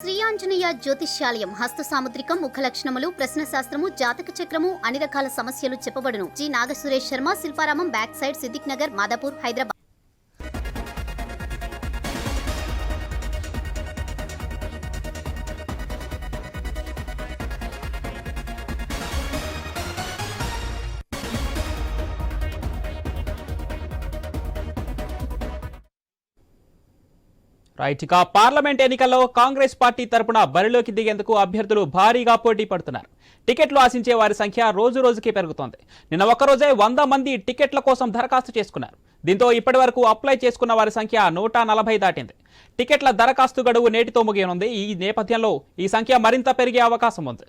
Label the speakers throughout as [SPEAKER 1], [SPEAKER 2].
[SPEAKER 1] శ్రీ ఆంజనేయ జ్యోతిష్యాలయం హస్త సాముద్రికం ముఖ లక్షణములు ప్రశ్న శాస్త్రము జాతక చక్రము అన్ని రకాల సమస్యలు చెప్పబడును. G Nagasuresh Sharma, Shilparamam, back side, Siddiq Nagar, Madhapur, Hyderabad.
[SPEAKER 2] Right. ఇక పార్లమెంట్ ఎన్నికల్లో కాంగ్రెస్ పార్టీ తరపున బరిలోకి దిగేందుకు అభ్యర్థులు భారీగా పోటీ పడుతున్నారు. టికెట్లు ఆశించే వారి సంఖ్య రోజు రోజుకి పెరుగుతోంది. నిన్న ఒక్కరోజే 100 మంది టికెట్ల కోసం దరఖాస్తు చేసుకున్నారు. దీంతో ఇప్పటి వరకు అప్లై చేసుకున్న వారి సంఖ్య 140 దాటింది. టికెట్ల దరఖాస్తు గడువు నేటితో ముగియనుంది. ఈ నేపథ్యంలో ఈ సంఖ్య మరింత పెరిగే అవకాశం ఉంది.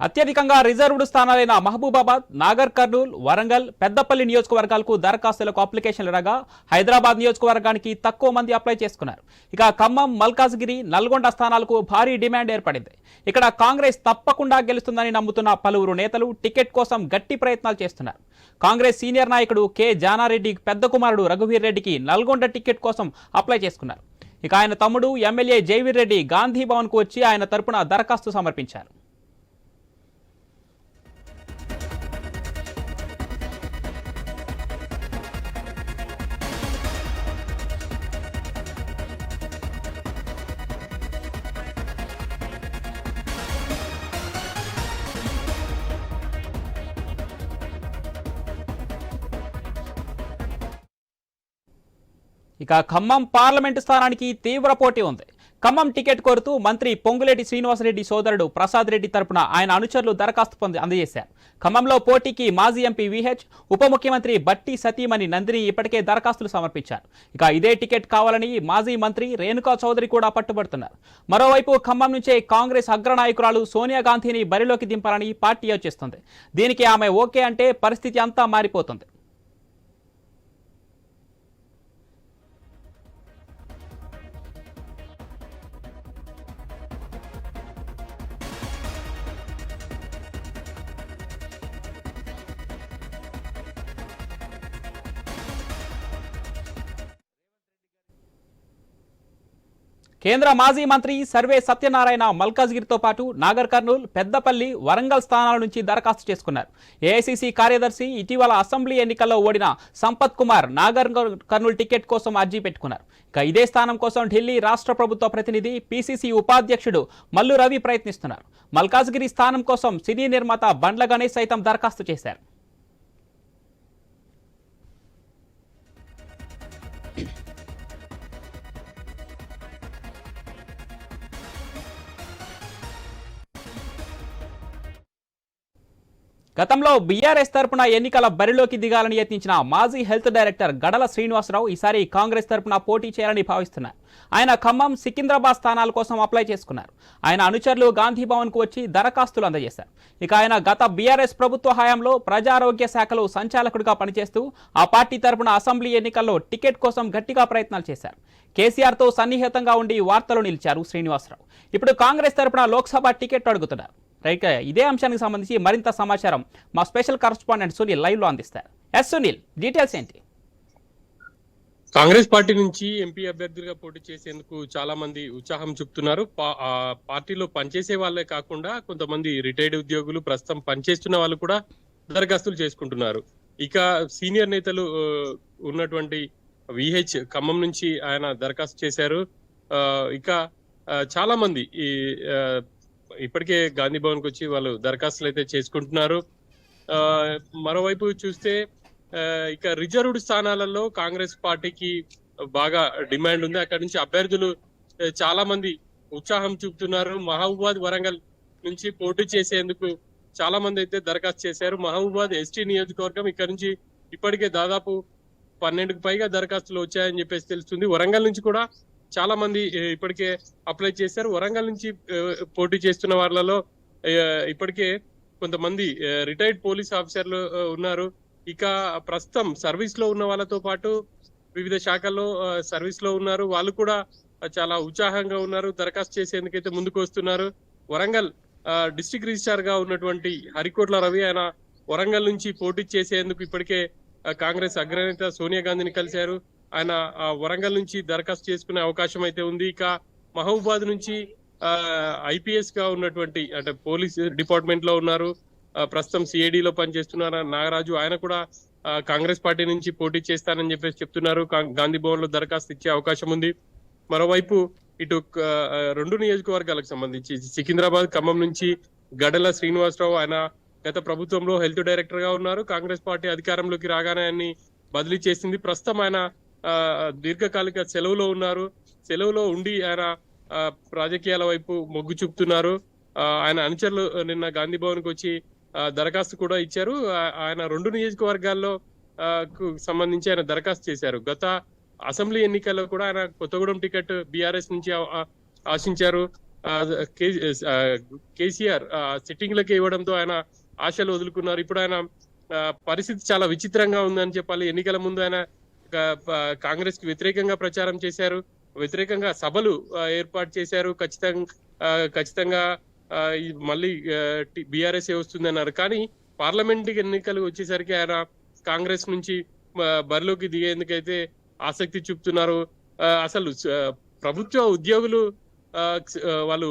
[SPEAKER 2] అత్యధికంగా రిజర్వ్డ్ స్థానాలైన మహబూబాబాద్, నాగర్ కర్నూల్, వరంగల్, పెద్దపల్లి నియోజకవర్గాలకు దరఖాస్తులకు అప్లికేషన్లు రాగా హైదరాబాద్ నియోజకవర్గానికి తక్కువ మంది అప్లై చేసుకున్నారు. ఇక ఖమ్మం, మల్కాజ్గిరి, నల్గొండ స్థానాలకు భారీ డిమాండ్ ఏర్పడింది. ఇక్కడ కాంగ్రెస్ తప్పకుండా గెలుస్తుందని నమ్ముతున్న పలువురు నేతలు టికెట్ కోసం గట్టి ప్రయత్నాలు చేస్తున్నారు. కాంగ్రెస్ సీనియర్ నాయకుడు కె జానారెడ్డి పెద్ద కుమారుడు రఘువీర్ రెడ్డికి నల్గొండ టికెట్ కోసం అప్లై చేసుకున్నారు. ఇక ఆయన తమ్ముడు ఎమ్మెల్యే జైవీర్ రెడ్డి గాంధీ భవన్కు వచ్చి ఆయన తరపున దరఖాస్తు సమర్పించారు. ఇక ఖమ్మం పార్లమెంటు స్థానానికి తీవ్ర పోటీ ఉంది. ఖమ్మం టికెట్ కోరుతూ మంత్రి పొంగులేటి శ్రీనివాసరెడ్డి సోదరుడు ప్రసాద్ రెడ్డి తరపున ఆయన అనుచరులు దరఖాస్తు అందజేశారు. ఖమ్మంలో పోటీకి మాజీ ఎంపీ విహెచ్, ఉప ముఖ్యమంత్రి బట్టి సతీమణి నందిని ఇప్పటికే దరఖాస్తులు సమర్పించారు. ఇక ఇదే టికెట్ కావాలని మాజీ మంత్రి రేణుకా చౌదరి కూడా పట్టుబడుతున్నారు. మరోవైపు ఖమ్మం నుంచే కాంగ్రెస్ అగ్రనాయకురాలు సోనియా గాంధీని బరిలోకి దింపాలని పార్టీ యోచిస్తుంది. దీనికి ఆమె ఓకే అంటే పరిస్థితి అంతా మారిపోతుంది. కేంద్ర మాజీ మంత్రి సర్వే సత్యనారాయణ మల్కాజ్గిరితో పాటు నాగర్ కర్నూల్, పెద్దపల్లి, వరంగల్ స్థానాల నుంచి దరఖాస్తు చేసుకున్నారు. ఏఐసీసీ కార్యదర్శి ఇటీవల అసెంబ్లీ ఎన్నికల్లో ఓడిన సంపత్ కుమార్ నాగర్ కర్నూల్ టికెట్ కోసం అర్జీ పెట్టుకున్నారు. ఇక ఇదే స్థానం కోసం ఢిల్లీ రాష్ట్ర ప్రభుత్వ ప్రతినిధి పిసిసి ఉపాధ్యక్షుడు మల్లు రవి ప్రయత్నిస్తున్నారు. మల్కాజ్గిరి స్థానం కోసం సినీ నిర్మాత బండ్ల గణేష్ సైతం దరఖాస్తు చేశారు. గతంలో బీఆర్ఎస్ తరపున ఎన్నికల బరిలోకి దిగాలని యత్నించిన మాజీ హెల్త్ డైరెక్టర్ గడల శ్రీనివాసరావు ఈసారి కాంగ్రెస్ తరపున పోటీ చేయాలని భావిస్తున్నారు. ఆయన ఖమ్మం, సికింద్రాబాద్ స్థానాల కోసం అప్లై చేసుకున్నారు. ఆయన అనుచరులు గాంధీ భవన్కు వచ్చి దరఖాస్తులు అందజేశారు. ఇక ఆయన గత బీఆర్ఎస్ ప్రభుత్వ హయాంలో ప్రజారోగ్య శాఖలో సంచాలకుడిగా పనిచేస్తూ ఆ పార్టీ తరపున అసెంబ్లీ ఎన్నికల్లో టికెట్ కోసం గట్టిగా ప్రయత్నాలు చేశారు. కేసీఆర్తో సన్నిహితంగా ఉండి వార్తలు నిలిచారు శ్రీనివాసరావు. ఇప్పుడు కాంగ్రెస్ తరపున లోక్సభ టికెట్ అడుగుతున్నారు. రైట్. ఇదే అంశానికి సంబంధించి మరింత సమాచారం మా స్పెషల్ కరెస్పాండెంట్ సునీల్ లైవ్ లో అందిస్తారు. ఎస్ సునీల్, డీటెయిల్స్ ఏంటి?
[SPEAKER 3] కాంగ్రెస్ పార్టీ నుంచి ఎంపీ అభ్యర్థులుగా పోటీ చేసేందుకు చాలా మంది ఉత్సాహం చూపుతున్నారు. పార్టీలో పనిచేసే వాళ్ళే కాకుండా కొంతమంది రిటైర్డ్ ఉద్యోగులు, ప్రస్తుతం పనిచేస్తున్న వాళ్ళు కూడా దరఖాస్తులు చేసుకుంటున్నారు. ఇక సీనియర్ నేతలు ఉన్నటువంటి విహెచ్ ఖమ్మం నుంచి ఆయన దరఖాస్తు చేశారు. ఇక చాలా మంది ఇప్పటికే గాంధీ భవన్ కు వచ్చి వాళ్ళు దరఖాస్తులు అయితే చేసుకుంటున్నారు. మరోవైపు చూస్తే ఇక రిజర్వ్డ్ స్థానాలలో కాంగ్రెస్ పార్టీకి బాగా డిమాండ్ ఉంది. అక్కడి నుంచి అభ్యర్థులు చాలా మంది ఉత్సాహం చూపుతున్నారు. మహబూబాద్, వరంగల్ నుంచి పోటీ చేసేందుకు చాలా మంది అయితే దరఖాస్తు చేశారు. మహబూబాద్ ఎస్టీ నియోజకవర్గం, ఇక్కడ నుంచి ఇప్పటికే దాదాపు 12కు పైగా దరఖాస్తులు వచ్చాయని చెప్పేసి తెలుస్తుంది. వరంగల్ నుంచి కూడా చాలా మంది ఇప్పటికే అప్లై చేశారు. వరంగల్ నుంచి పోటీ చేస్తున్న వాళ్ళలో ఇప్పటికే కొంతమంది రిటైర్డ్ పోలీస్ ఆఫీసర్లు ఉన్నారు. ఇక ప్రస్తుతం సర్వీస్ లో ఉన్న వాళ్ళతో పాటు వివిధ శాఖల్లో సర్వీస్ లో ఉన్నారు. వాళ్ళు కూడా చాలా ఉత్సాహంగా ఉన్నారు. దరఖాస్తు చేసేందుకైతే ముందుకు వస్తున్నారు. వరంగల్ డిస్ట్రిక్ట్ రిజిస్ట్రార్ గా ఉన్నటువంటి హరికోట్ల రవి ఆయన వరంగల్ నుంచి పోటీ చేసేందుకు ఇప్పటికే కాంగ్రెస్ అగ్రనేత సోనియా గాంధీని కలిశారు. ఆయన వరంగల్ నుంచి దరఖాస్తు చేసుకునే అవకాశం అయితే ఉంది. ఇక మహబూబాద్ నుంచి ఐపీఎస్ గా ఉన్నటువంటి అంటే పోలీస్ డిపార్ట్మెంట్ లో ఉన్నారు, ప్రస్తుతం సిఐడి లో పనిచేస్తున్నారు నాగరాజు. ఆయన కూడా కాంగ్రెస్ పార్టీ నుంచి పోటీ చేస్తానని చెప్పేసి చెప్తున్నారు. గాంధీ భవన్ లో దరఖాస్తు ఇచ్చే అవకాశం ఉంది. మరోవైపు ఇటు రెండు నియోజకవర్గాలకు సంబంధించి సికింద్రాబాద్ ఖమ్మం నుంచి గడల శ్రీనివాసరావు ఆయన గత ప్రభుత్వంలో హెల్త్ డైరెక్టర్ గా ఉన్నారు. కాంగ్రెస్ పార్టీ అధికారంలోకి రాగానే ఆయన్ని బదిలీ చేసింది. ప్రస్తుతం ఆయన దీర్ఘకాలిక సెలవులో ఉన్నారు. సెలవులో ఉండి ఆయన రాజకీయాల వైపు మొగ్గు చూపుతున్నారు. ఆయన అనుచరులు నిన్న గాంధీ భవన్ కు వచ్చి దరఖాస్తు కూడా ఇచ్చారు. ఆయన రెండు నియోజకవర్గాల్లో సంబంధించి ఆయన దరఖాస్తు చేశారు. గత అసెంబ్లీ ఎన్నికల్లో కూడా ఆయన కొత్తగూడెం టికెట్ బీఆర్ఎస్ నుంచి ఆశించారు. కేసీఆర్ సిట్టింగ్ లకి ఇవ్వడంతో ఆయన ఆశలు వదులుకున్నారు. ఇప్పుడు ఆయన పరిస్థితి చాలా విచిత్రంగా ఉందని చెప్పాలి. ఎన్నికల ముందు ఆయన కాంగ్రెస్ కి వ్యతిరేకంగా ప్రచారం చేశారు, వ్యతిరేకంగా సభలు ఏర్పాటు చేశారు. ఖచ్చితంగా మళ్ళీ బీఆర్ఎస్ వస్తుంది అన్నారు. కానీ పార్లమెంట్ ఎన్నికలు వచ్చేసరికి ఆయన కాంగ్రెస్ నుంచి బరిలోకి దిగేందుకైతే ఆసక్తి చూపుతున్నారు. అసలు ప్రభుత్వ ఉద్యోగులు వాళ్ళు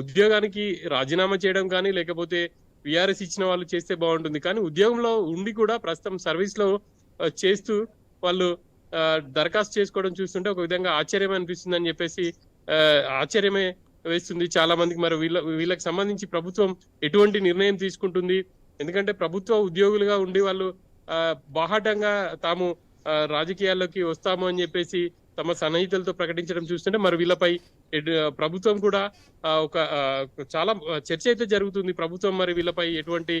[SPEAKER 3] ఉద్యోగానికి రాజీనామా చేయడం కానీ లేకపోతే విఆర్ఎస్ ఇచ్చిన వాళ్ళు చేస్తే బాగుంటుంది. కానీ ఉద్యోగంలో ఉండి కూడా ప్రస్తుతం సర్వీస్ లో చేస్తూ వాళ్ళు దరఖాస్తు చేసుకోవడం చూస్తుంటే ఒక విధంగా ఆశ్చర్యం అనిపిస్తుంది అని చెప్పేసి ఆశ్చర్యమే వేస్తుంది చాలా మందికి. మరి వీళ్ళకి సంబంధించి ప్రభుత్వం ఎటువంటి నిర్ణయం తీసుకుంటుంది? ఎందుకంటే ప్రభుత్వ ఉద్యోగులుగా ఉండి వాళ్ళు బాహాటంగా తాము రాజకీయాల్లోకి వస్తాము అని చెప్పేసి తమ సన్నిహితులతో ప్రకటించడం చూస్తుంటే మరి వీళ్ళపై ప్రభుత్వం కూడా ఒక చాలా చర్చ అయితే జరుగుతుంది. ప్రభుత్వం మరి వీళ్ళపై ఎటువంటి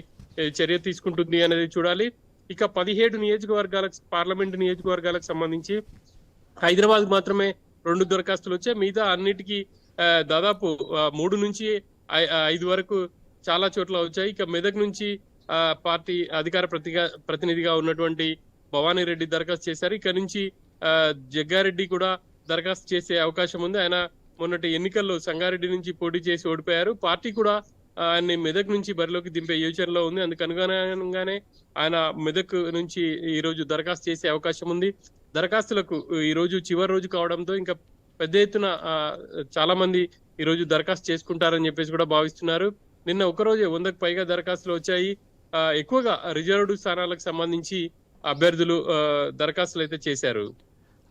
[SPEAKER 3] చర్య తీసుకుంటుంది అనేది చూడాలి. ఇక 17 నియోజకవర్గాలకు పార్లమెంట్ నియోజకవర్గాలకు సంబంధించి హైదరాబాద్ మాత్రమే 2 దరఖాస్తులు వచ్చాయి. మిగతా అన్నిటికీ దాదాపు 3 నుంచి 5 వరకు చాలా చోట్ల వచ్చాయి. ఇక మెదక్ నుంచి పార్టీ అధికార ప్రతినిధిగా ఉన్నటువంటి భవానీ రెడ్డి దరఖాస్తు చేశారు. ఇక్కడ నుంచి జగ్గారెడ్డి కూడా దరఖాస్తు చేసే అవకాశం ఉంది. ఆయన మొన్నటి ఎన్నికల్లో సంగారెడ్డి నుంచి పోటీ చేసి ఓడిపోయారు. పార్టీ కూడా ఆయన్ని మెదక్ నుంచి బరిలోకి దింపే యోచనలో ఉంది. అందుకు అనుగుణంగానే ఆయన మెదక్ నుంచి ఈ రోజు దరఖాస్తు చేసే అవకాశం ఉంది. దరఖాస్తులకు ఈ రోజు చివరి రోజు కావడంతో ఇంకా పెద్ద ఎత్తున చాలా మంది ఈ రోజు దరఖాస్తు చేసుకుంటారని చెప్పేసి కూడా భావిస్తున్నారు. నిన్న ఒకరోజే 100కు పైగా దరఖాస్తులు వచ్చాయి. ఎక్కువగా రిజర్వ్డ్ స్థానాలకు సంబంధించి అభ్యర్థులు దరఖాస్తులు అయితే చేశారు.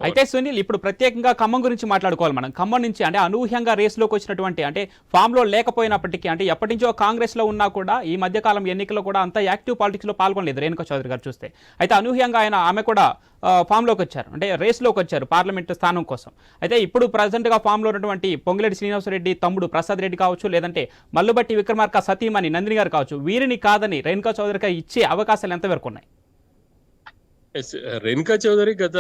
[SPEAKER 2] అయితే సునీల్, ఇప్పుడు ప్రత్యేకంగా ఖమ్మం గురించి మాట్లాడుకోవాలి మనం. ఖమ్మం నుంచి అంటే అనూహ్యంగా రేసులోకి వచ్చినటువంటి అంటే ఫామ్లో లేకపోయినప్పటికీ అంటే ఎప్పటి నుంచో కాంగ్రెస్లో ఉన్నా కూడా ఈ మధ్యకాలం ఎన్నికల్లో కూడా అంత యాక్టివ్ పాలిటిక్స్లో పాల్గొనలేదు రేణుకా చౌదరి గారు చూస్తే. అయితే అనూహ్యంగా ఆమె కూడా ఫామ్లోకి వచ్చారు, అంటే రేస్లోకి వచ్చారు పార్లమెంటు స్థానం కోసం. అయితే ఇప్పుడు ప్రజెంట్గా ఫామ్లో ఉన్నటువంటి పొంగులేటి శ్రీనివాసరెడ్డి తమ్ముడు ప్రసాద్ రెడ్డి కావచ్చు, లేదంటే మల్లుబట్టి విక్రమార్క సతీమణి నందిని గారు కావచ్చు, వీరిని కాదని రేణుకా చౌదరికి ఇచ్చే అవకాశాలు ఎంతవరకు ఉన్నాయి?
[SPEAKER 3] రేణుకా చౌదరి గత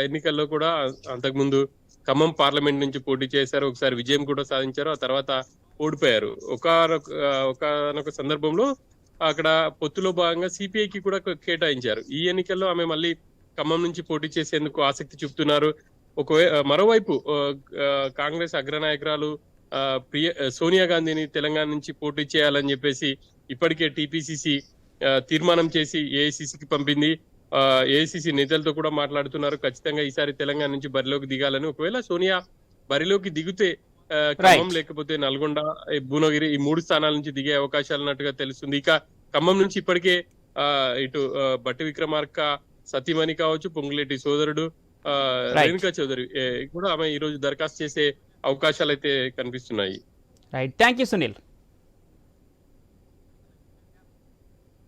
[SPEAKER 3] ఎన్నికల్లో కూడా అంతకుముందు ఖమ్మం పార్లమెంట్ నుంచి పోటీ చేశారు. ఒకసారి విజయం కూడా సాధించారు. ఆ తర్వాత ఓడిపోయారు. ఒకనొక సందర్భంలో అక్కడ పొత్తులో భాగంగా సిపిఐకి కూడా కేటాయించారు. ఈ ఎన్నికల్లో ఆమె మళ్ళీ ఖమ్మం నుంచి పోటీ చేసేందుకు ఆసక్తి చూపుతున్నారు. మరోవైపు కాంగ్రెస్ అగ్రనాయకురాలు సోనియా గాంధీని తెలంగాణ నుంచి పోటీ చేయాలని చెప్పేసి ఇప్పటికే టీపీసీసీ తీర్మానం చేసి ఏఐసీసీకి పంపింది. ఏఐసీసీ నేతలతో కూడా మాట్లాడుతున్నారు. ఖచ్చితంగా ఈసారి తెలంగాణ నుంచి బరిలోకి దిగాలని. ఒకవేళ సోనియా బరిలోకి దిగితే ఖమ్మం లేకపోతే నల్గొండ, భువనగిరి ఈ 3 స్థానాల నుంచి దిగే అవకాశాలు ఉన్నట్టుగా తెలుస్తుంది. ఇక ఖమ్మం నుంచి ఇప్పటికే ఇటు బట్టి విక్రమార్క సతీమణి కావచ్చు, పొంగులేటి సోదరుడు రేణుకా చౌదరి కూడా ఆమె ఈ రోజు దరఖాస్తు చేసే అవకాశాలు అయితే కనిపిస్తున్నాయి.
[SPEAKER 2] Right, thank you Sunil.